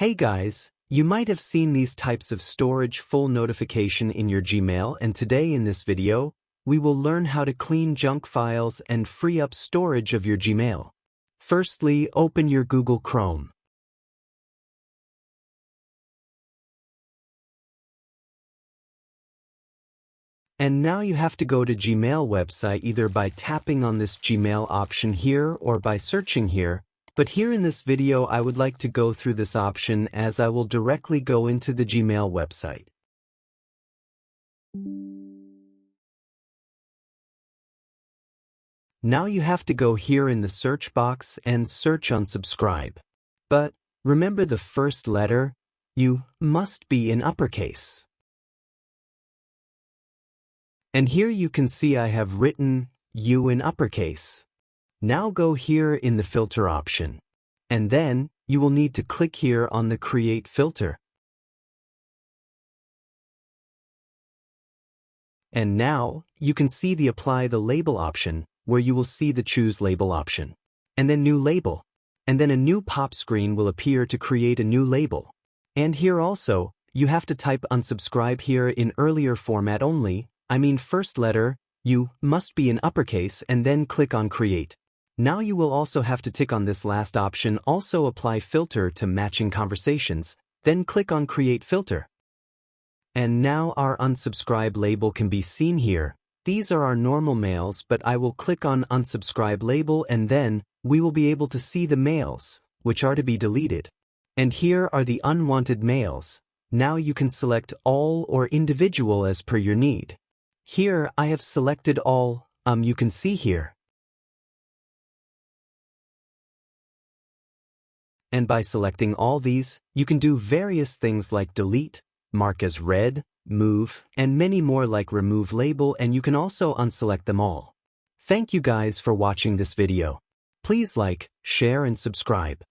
Hey guys, you might have seen these types of storage full notification in your Gmail, and today in this video, we will learn how to clean junk files and free up storage of your Gmail. Firstly, open your Google Chrome. And now you have to go to Gmail website either by tapping on this Gmail option here or by searching here. But here in this video I would like to go through this option as I will directly go into the Gmail website. Now you have to go here in the search box and search unsubscribe. But remember the first letter, U, must be in uppercase. And here you can see I have written U in uppercase. Now go here in the filter option. And then you will need to click here on the create filter. And now you can see the apply the label option where you will see the choose label option. And then new label. And then a new pop screen will appear to create a new label. And here also, you have to type unsubscribe here in earlier format only. I mean first letter, U, must be in uppercase and then click on create. Now you will also have to tick on this last option, also apply filter to matching conversations, then click on create filter. And now our unsubscribe label can be seen here. These are our normal mails, but I will click on unsubscribe label and then we will be able to see the mails, which are to be deleted. And here are the unwanted mails. Now you can select all or individual as per your need. Here I have selected all, you can see here. And by selecting all these, you can do various things like delete, mark as read, move, and many more like remove label, and you can also unselect them all. Thank you guys for watching this video. Please like, share and subscribe.